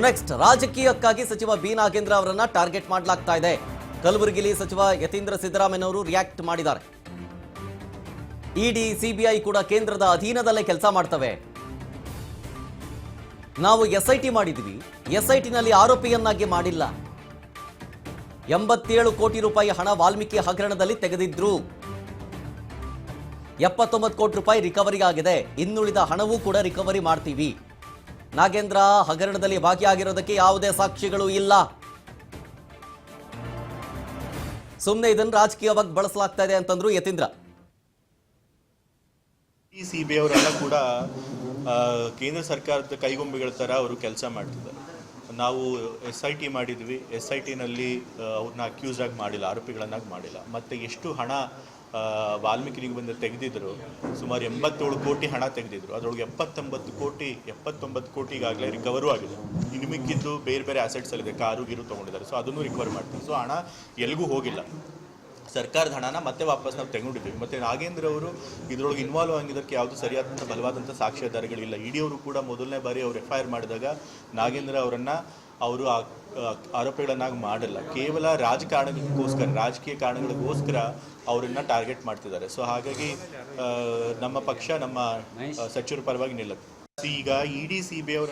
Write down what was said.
Next ರಾಜಕೀಯಕ್ಕಾಗಿ ಸಚಿವ B Nagendra ಅವರನ್ನ target ಮಾಡಲಾಗ್ತಾ ಇದೆ. ಕಲಬುರಗಿಲಿ ಸಚಿವ ಯತೀಂದ್ರ ಸಿದ್ದರಾಮಯ್ಯನವರು ರಿಯಾಕ್ಟ್ ಮಾಡಿದ್ದಾರೆ. ಇಡಿ ಸಿಬಿಐ ಕೂಡ ಕೇಂದ್ರದ ಅಧೀನದಲ್ಲೇ ಕೆಲಸ ಮಾಡ್ತವೆ. ನಾವು ಎಸ್ಐಟಿ ಮಾಡಿದ್ವಿ, ಎಸ್ಐಟಿನಲ್ಲಿ ಆರೋಪಿಯನ್ನಾಗಿ ಮಾಡಿಲ್ಲ. 87 ಕೋಟಿ ರೂಪಾಯಿ ಹಣ ವಾಲ್ಮೀಕಿ ಹಗರಣದಲ್ಲಿ ತೆಗೆದಿದ್ರು. 79 ಕೋಟಿ ರೂಪಾಯಿ ರಿಕವರಿ ಆಗಿದೆ. ಇನ್ನುಳಿದ ಹಣವೂ ಕೂಡ ರಿಕವರಿ ಮಾಡ್ತೀವಿ. ನಾಗೇಂದ್ರ ಹಗರಣದಲ್ಲಿ ಭಾಗಿಯಾಗಿರೋದಕ್ಕೆ ಯಾವುದೇ ಸಾಕ್ಷಿಗಳು ಇಲ್ಲ. ಸುಮ್ಮನೆ ಇದನ್ನು ರಾಜಕೀಯವಾಗಿ ಬಳಸಲಾಗ್ತಾ ಇದೆ ಅಂತಂದ್ರು ಯತೀಂದ್ರ. ಈ ಸಿಬಿಐ ಅವರೆಲ್ಲ ಕೂಡ ಕೇಂದ್ರ ಸರ್ಕಾರದ ಕೈಗೊಂಬೆಗಳ ಥರ ಅವರು ಕೆಲಸ ಮಾಡ್ತಿದ್ದಾರೆ. ನಾವು SIT ಮಾಡಿದ್ವಿ, SITನಲ್ಲಿ ಅವ್ರನ್ನ ಅಕ್ಯೂಸ್ ಆಗಿ ಮಾಡಿಲ್ಲ, ಆರೋಪಿಗಳನ್ನಾಗಿ ಮಾಡಿಲ್ಲ. ಮತ್ತು ಎಷ್ಟು ಹಣ ವಾಲ್ಮೀಕಿಗೆ ಬಂದು ತೆಗೆದಿದ್ರು, ಸುಮಾರು 87 ಕೋಟಿ ಹಣ ತೆಗೆದಿದ್ರು. ಅದರೊಳಗೆ 79 ಕೋಟಿಗಾಗಲೇ ರಿಕವರು ಆಗಿದೆ. ಇನ್ನು ಮಿಕ್ಕಿದ್ದು ಬೇರೆ ಬೇರೆ ಆಸೆಟ್ಸಲ್ಲಿದೆ, ಕಾರು ಗೀರು ತೊಗೊಂಡಿದ್ದಾರೆ. ಸೊ ಅದನ್ನು ರಿಕವರ್ ಮಾಡ್ತೀವಿ. ಸೊ ಹಣ ಎಲ್ಲಿಗೂ ಹೋಗಿಲ್ಲ. ಸರ್ಕಾರದ ಹಣನ ಮತ್ತೆ ವಾಪಸ್ ನಾವು ತೆಗೊಂಡಿದ್ದೀವಿ. ಮತ್ತು ನಾಗೇಂದ್ರ ಅವರು ಇದರೊಳಗೆ ಇನ್ವಾಲ್ವ್ ಆಗಿದ್ದಕ್ಕೆ ಯಾವುದು ಸರಿಯಾದಂಥ ಬಲವಾದಂಥ ಸಾಕ್ಷ್ಯಾಧಾರಗಳಿಲ್ಲ. ಇಡಿ ಅವರು ಕೂಡ ಮೊದಲನೇ ಬಾರಿ ಅವರು FIR ಮಾಡಿದಾಗ ನಾಗೇಂದ್ರ ಅವರನ್ನು ಅವರು ಆರೋಪಿಗಳನ್ನಾಗಿ ಮಾಡಲ್ಲ, ಕೇವಲ ರಾಜಕೀಯ ಕಾರಣಗಳಿಗೋಸ್ಕರ ಅವರನ್ನು ಟಾರ್ಗೆಟ್ ಮಾಡ್ತಿದ್ದಾರೆ. ಸೊ ಹಾಗಾಗಿ ನಮ್ಮ ಪಕ್ಷ ನಮ್ಮ ಸಚಿವರ ಪರವಾಗಿ ನಿಲ್ಲುತ್ತೆ. ಈಗ ಇಡಿ ಸಿಬಿಐ ಅವರ